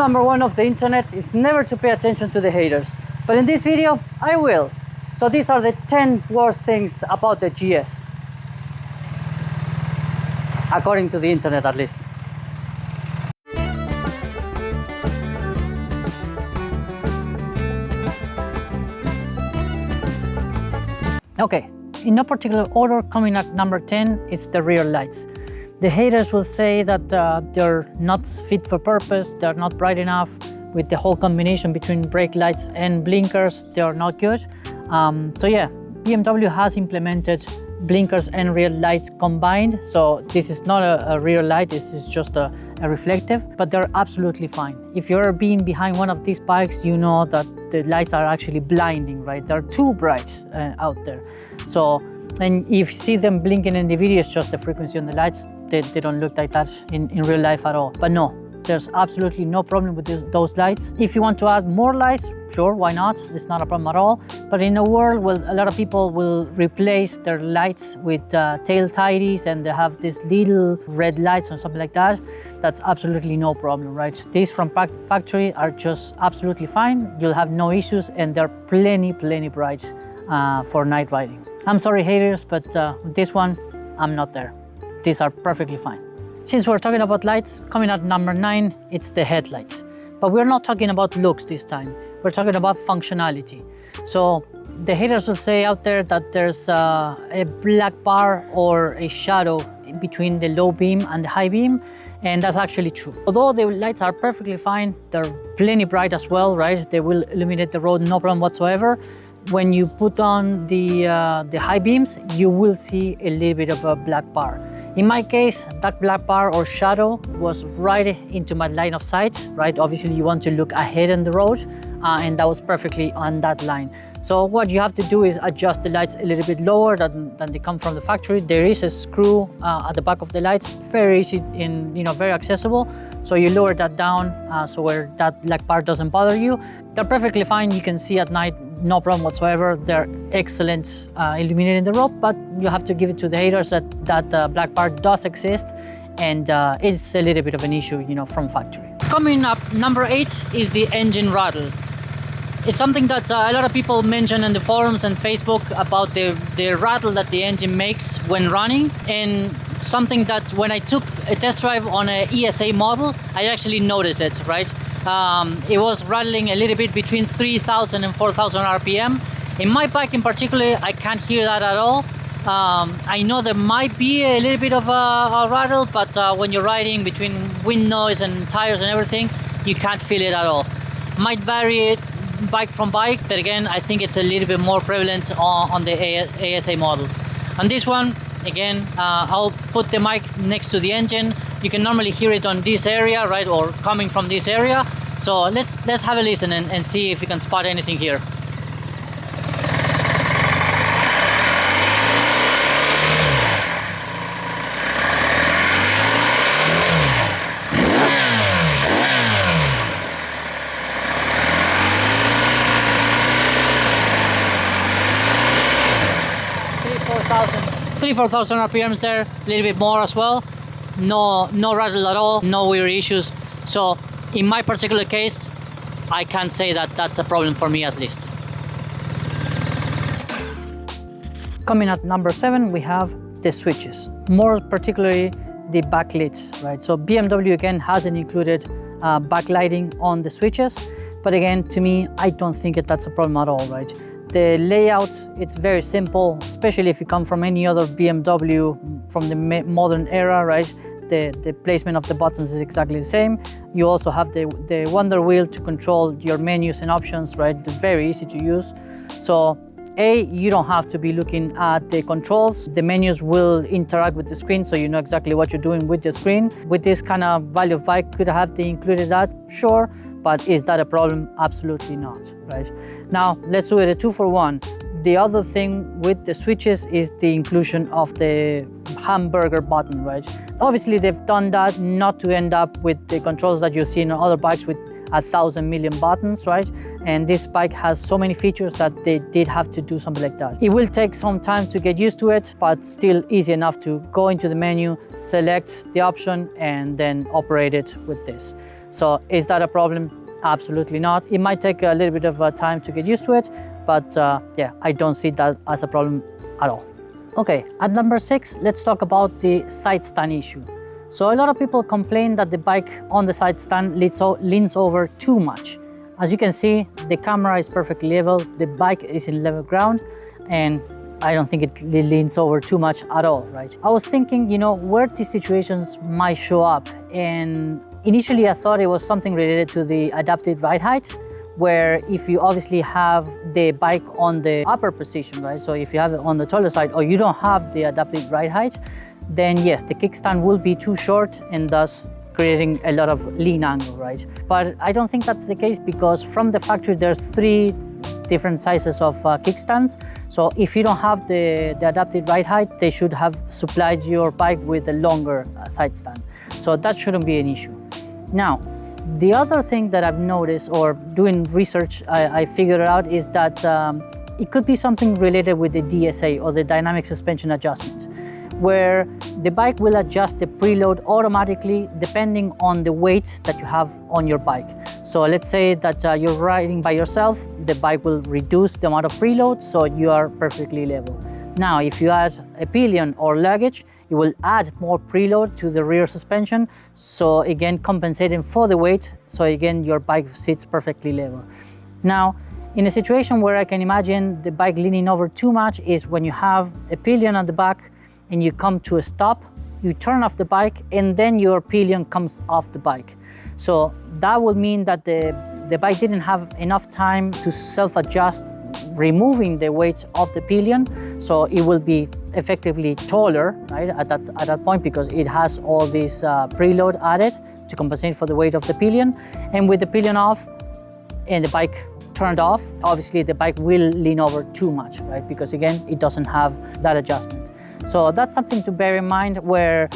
number one of the internet is never to pay attention to the haters. But in this video, I will. So these are the 10 worst things about the GS. According to the internet, at least. Okay, in no particular order, coming at number 10, it's the rear lights. The haters will say that they're not fit for purpose, they're not bright enough. With the whole combination between brake lights and blinkers, they're not good. So yeah, BMW has implemented blinkers and rear lights combined. So this is not a rear light, this is just a reflective, but they're absolutely fine. If you're being behind one of these bikes, you know that the lights are actually blinding, right? They're too bright out there. So, and if you see them blinking in the video, it's just the frequency on the lights. They don't look like that in real life at all. But no, there's absolutely no problem with those lights. If you want to add more lights, sure, why not? It's not a problem at all. But in a world where a lot of people will replace their lights with tail tidies and they have these little red lights or something like that, that's absolutely no problem, right? These from factory are just absolutely fine. You'll have no issues and they're plenty bright for night riding. I'm sorry haters, but this one, I'm not there. These are perfectly fine. Since we're talking about lights, coming at number 9, it's the headlights. But we're not talking about looks this time. We're talking about functionality. So the haters will say out there that there's a black bar or a shadow between the low beam and the high beam, and that's actually true. Although the lights are perfectly fine, they're plenty bright as well, right? They will illuminate the road, no problem whatsoever. When you put on the high beams, you will see a little bit of a black bar. In my case, that black bar or shadow was right into my line of sight, right? Obviously, you want to look ahead in the road, and that was perfectly on that line. So what you have to do is adjust the lights a little bit lower than they come from the factory. There is a screw at the back of the lights, very easy and very accessible. So you lower that down so where that black bar doesn't bother you. They're perfectly fine. You can see at night, no problem whatsoever. They're excellent illuminating the road, but you have to give it to the haters that black bar does exist, and it's a little bit of an issue, from factory. Coming up, number 8 is the engine rattle. It's something that a lot of people mention in the forums and Facebook about the rattle that the engine makes when running, and something that when I took a test drive on an ESA model, I actually noticed it, right? It was rattling a little bit between 3,000 and 4,000 RPM. In my bike in particular, I can't hear that at all. I know there might be a little bit of a rattle, but when you're riding between wind noise and tires and everything, you can't feel it at all. Might vary bike from bike, but again, I think it's a little bit more prevalent on the ASA models. On this one, again, I'll put the mic next to the engine. You can normally hear it on this area, right, or coming from this area. So let's have a listen and see if we can spot anything here. Three, 4,000 RPMs there, a little bit more as well. No rattle at all, no weird issues. So in my particular case, I can't say that that's a problem for me at least. Coming at number 7, we have the switches, more particularly the backlit, right? So BMW again hasn't included backlighting on the switches, but again, to me, I don't think that's a problem at all, right? The layout, it's very simple, especially if you come from any other BMW from the modern era, right? The placement of the buttons is exactly the same. You also have the wonder wheel to control your menus and options, right? They're very easy to use. So you don't have to be looking at the controls. The menus will interact with the screen, so you know exactly what you're doing with the screen. With this kind of value of bike, could have they included that? Sure. But is that a problem? Absolutely not, right? Now, let's do it a 2-for-1. The other thing with the switches is the inclusion of the Hamburger button, right? Obviously, they've done that not to end up with the controls that you see in other bikes with 1,000 million buttons, right? And this bike has so many features that they did have to do something like that. It will take some time to get used to it, but still easy enough to go into the menu, select the option, and then operate it with this. So is that a problem? Absolutely not. It might take a little bit of time to get used to it, but yeah, I don't see that as a problem at all. Okay, at number 6, let's talk about the side stand issue. So a lot of people complain that the bike on the side stand leans over too much. As you can see, the camera is perfectly level, the bike is in level ground, and I don't think it leans over too much at all, right? I was thinking, where these situations might show up, and initially I thought it was something related to the adaptive ride height, where if you obviously have the bike on the upper position, right? So if you have it on the taller side or you don't have the adaptive ride height, then yes, the kickstand will be too short and thus creating a lot of lean angle, right? But I don't think that's the case, because from the factory there's 3 different sizes of kickstands. So if you don't have the adaptive ride height, they should have supplied your bike with a longer side stand. So that shouldn't be an issue. Now, the other thing that I've noticed, or doing research, I figured out is that it could be something related with the DSA, or the dynamic suspension adjustment, where the bike will adjust the preload automatically depending on the weight that you have on your bike. So let's say that you're riding by yourself, the bike will reduce the amount of preload, so you are perfectly level. Now, if you add a pillion or luggage, it will add more preload to the rear suspension, so again compensating for the weight, so again your bike sits perfectly level. Now, in a situation where I can imagine the bike leaning over too much is when you have a pillion on the back and you come to a stop, you turn off the bike, and then your pillion comes off the bike. So that will mean that the bike didn't have enough time to self-adjust, removing the weight of the pillion, so it will be effectively taller, right, at that point, because it has all this preload added to compensate for the weight of the pillion. And with the pillion off and the bike turned off, obviously the bike will lean over too much, right, because again, it doesn't have that adjustment. So that's something to bear in mind, where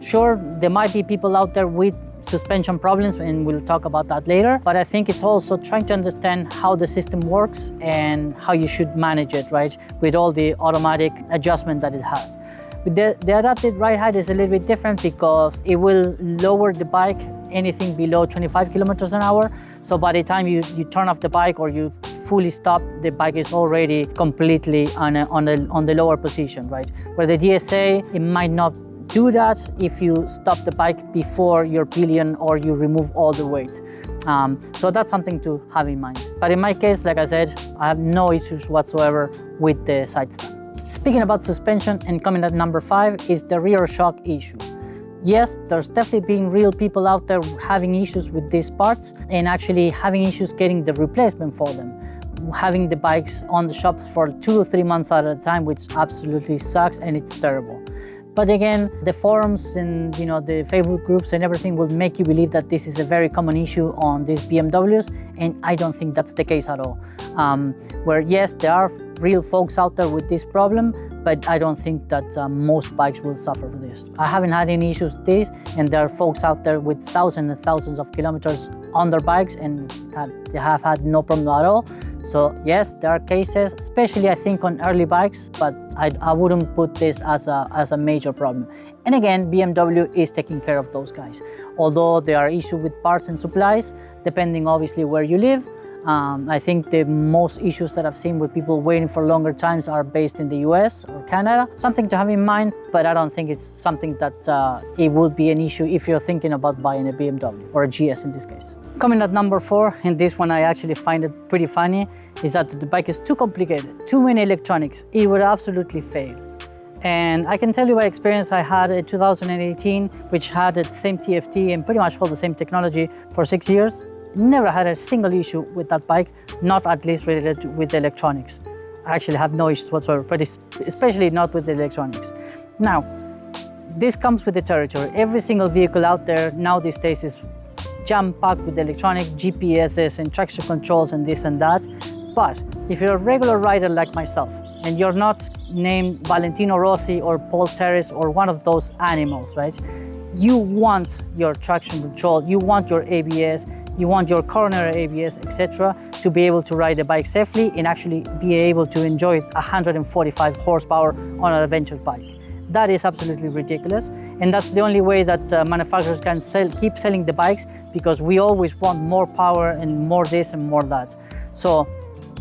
sure, there might be people out there with suspension problems, and we'll talk about that later, but I think it's also trying to understand how the system works and how you should manage it, right, with all the automatic adjustment that it has. With the adaptive ride height is a little bit different, because it will lower the bike anything below 25 kilometers an hour. So by the time you turn off the bike or you fully stop, the bike is already completely on the lower position, right? Where the DSA, it might not do that if you stop the bike before your pillion or you remove all the weight. So that's something to have in mind. But in my case, like I said, I have no issues whatsoever with the side stand. Speaking about suspension, and coming at number 5 is the rear shock issue. Yes, there's definitely been real people out there having issues with these parts, and actually having issues getting the replacement for them. Having the bikes on the shops for 2 or 3 months at a time, which absolutely sucks and it's terrible. But again, the forums and the Facebook groups and everything will make you believe that this is a very common issue on these BMWs, and I don't think that's the case at all. Where yes, there are real folks out there with this problem, but I don't think that most bikes will suffer from this. I haven't had any issues with this, and there are folks out there with thousands and thousands of kilometers on their bikes, and they have had no problem at all. So yes, there are cases, especially I think on early bikes, but I wouldn't put this as a major problem. And again, BMW is taking care of those guys. Although there are issues with parts and supplies, depending obviously where you live. I think the most issues that I've seen with people waiting for longer times are based in the US or Canada. Something to have in mind, but I don't think it's something that it would be an issue if you're thinking about buying a BMW or a GS in this case. Coming at number 4, and this one I actually find it pretty funny, is that the bike is too complicated, too many electronics. It would absolutely fail. And I can tell you by experience, I had a 2018, which had the same TFT and pretty much all the same technology for 6 years. Never had a single issue with that bike, not at least related with the electronics. I actually have no issues whatsoever, but especially not with the electronics. Now, this comes with the territory. Every single vehicle out there now these days is jam-packed with electronic GPSs and traction controls and this and that. But if you're a regular rider like myself, and you're not named Valentino Rossi or Paul Terrace or one of those animals, right? You want your traction control, you want your ABS, you want your coronary ABS, etc., to be able to ride a bike safely and actually be able to enjoy 145 horsepower on an adventure bike. That is absolutely ridiculous. And that's the only way that manufacturers can keep selling the bikes, because we always want more power and more this and more that. So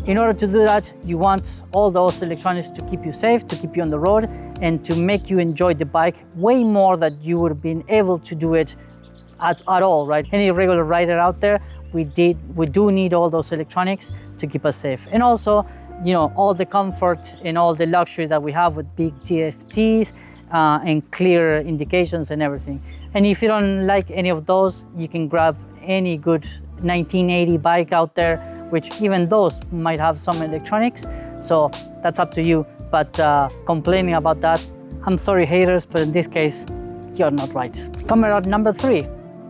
in order to do that, you want all those electronics to keep you safe, to keep you on the road, and to make you enjoy the bike way more than you would have been able to do it at all, right? Any regular rider out there, we do need all those electronics to keep us safe. And also, you know, all the comfort and all the luxury that we have with big TFTs and clear indications and everything. And if you don't like any of those, you can grab any good 1980 bike out there, which even those might have some electronics. So that's up to you. But complaining about that, I'm sorry haters, but in this case, you're not right. Coming out number 3,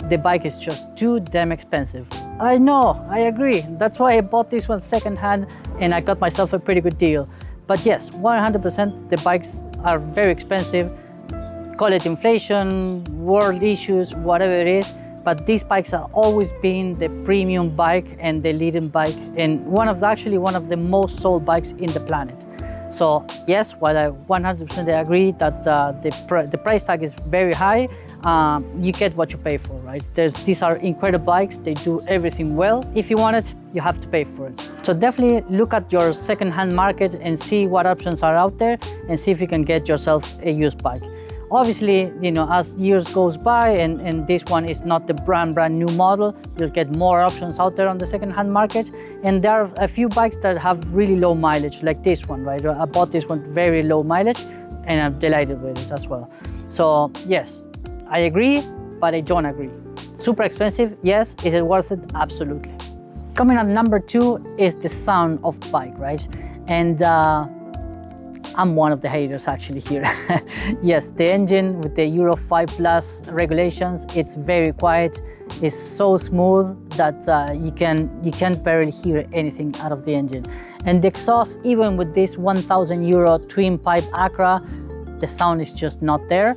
the bike is just too damn expensive. I know, I agree. That's why I bought this one secondhand and I got myself a pretty good deal. But yes, 100% the bikes are very expensive. Call it inflation, world issues, whatever it is. But these bikes have always been the premium bike and the leading bike, and actually one of the most sold bikes in the planet. So yes, while I 100% agree that the price tag is very high, you get what you pay for, right? These are incredible bikes. They do everything well. If you want it, you have to pay for it. So definitely look at your second-hand market and see what options are out there, and see if you can get yourself a used bike. Obviously, you know, as years goes by and this one is not the brand new model, you'll get more options out there on the second-hand market. And there are a few bikes that have really low mileage, like this one, right? I bought this one very low mileage and I'm delighted with it as well. So yes, I agree, but I don't agree. Super expensive, yes. Is it worth it? Absolutely. Coming at number 2 is the sound of the bike, right? And I'm one of the haters actually here. Yes, the engine with the Euro 5+ regulations, it's very quiet. It's so smooth that you can't barely hear anything out of the engine. And the exhaust, even with this 1,000 euro twin pipe Acra, the sound is just not there.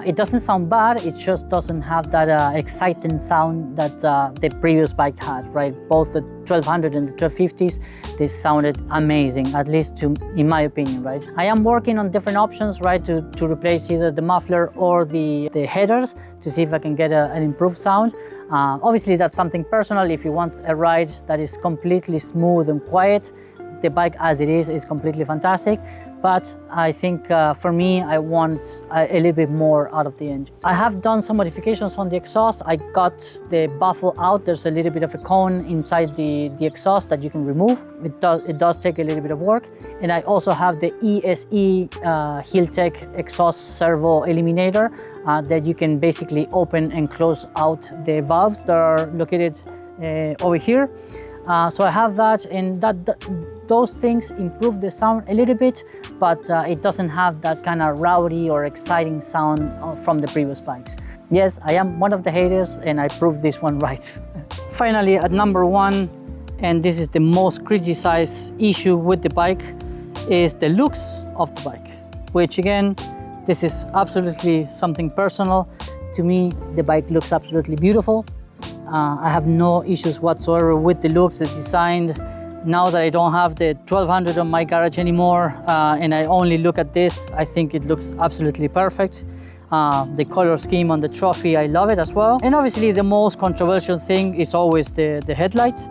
It doesn't sound bad, it just doesn't have that exciting sound that the previous bike had, right? Both the 1200 and the 1250s, they sounded amazing, at least in my opinion, right? I am working on different options, right, to replace either the muffler or the headers to see if I can get an improved sound. Obviously, that's something personal. If you want a ride that is completely smooth and quiet, the bike as it is completely fantastic. But I think for me, I want a little bit more out of the engine. I have done some modifications on the exhaust. I got the baffle out. There's a little bit of a cone inside the exhaust that you can remove. It does take a little bit of work. And I also have the ESE Hilltech exhaust servo eliminator that you can basically open and close out the valves that are located over here. So I have that, and those things improve the sound a little bit, but it doesn't have that kind of rowdy or exciting sound from the previous bikes. Yes, I am one of the haters, and I proved this one right. Finally, at number 1, and this is the most criticized issue with the bike, is the looks of the bike, which again, this is absolutely something personal. To me, the bike looks absolutely beautiful. I have no issues whatsoever with the looks, the design. Now that I don't have the 1200 on my garage anymore and I only look at this, I think it looks absolutely perfect. The color scheme on the trophy, I love it as well. And obviously the most controversial thing is always the headlights.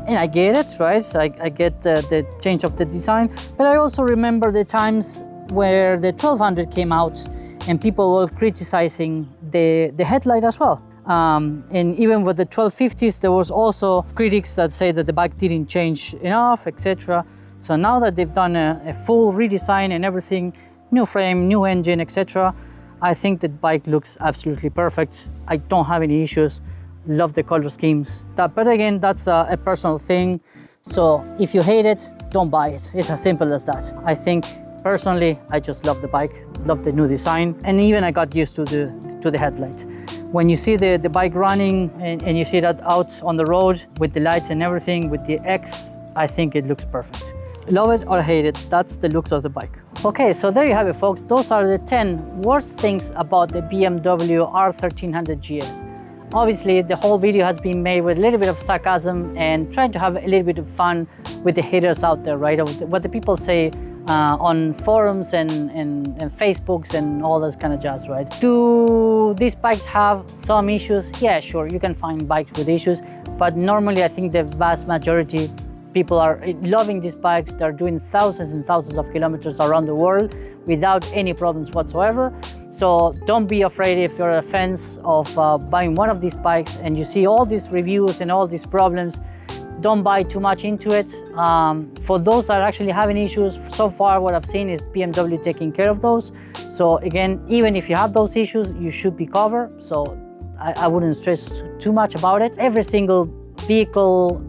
And I get it, right? I get the change of the design, but I also remember the times where the 1200 came out and people were criticizing the headlight as well. And even with the 1250s, there was also critics that say that the bike didn't change enough, etc. So now that they've done a full redesign and everything, new frame, new engine, etc., I think the bike looks absolutely perfect. I don't have any issues. Love the color schemes. But again, that's a personal thing. So if you hate it, don't buy it. It's as simple as that. I think personally, I just love the bike, love the new design, and even I got used to the headlight. When you see the bike running and you see that out on the road with the lights and everything, with the X, I think it looks perfect. Love it or hate it, that's the looks of the bike. Okay, so there you have it, folks. Those are the 10 worst things about the BMW R1300GS. Obviously, the whole video has been made with a little bit of sarcasm and trying to have a little bit of fun with the haters out there, right? What the people say on forums and Facebooks and all this kind of jazz, right? Do these bikes have some issues? Yeah, sure, you can find bikes with issues, but normally I think the vast majority people are loving these bikes. They're doing thousands and thousands of kilometers around the world without any problems whatsoever. So don't be afraid if you're a fan of buying one of these bikes and you see all these reviews and all these problems. Don't buy too much into it. For those that are actually having issues, so far what I've seen is BMW taking care of those. So again, even if you have those issues, you should be covered. So I wouldn't stress too much about it. Every single vehicle,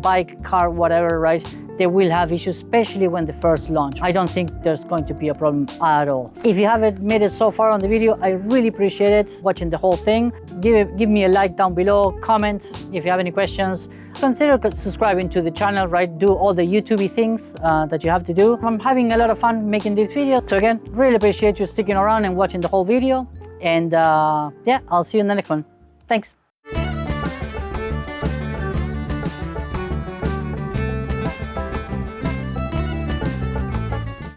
bike, car, whatever, right? They will have issues, especially when they first launch. I don't think there's going to be a problem at all. If you haven't made it so far on the video, I really appreciate it, watching the whole thing. Give me a like down below, comment if you have any questions. Consider subscribing to the channel, right? Do all the YouTubey things that you have to do. I'm having a lot of fun making this video. So again, really appreciate you sticking around and watching the whole video. And yeah, I'll see you in the next one. Thanks.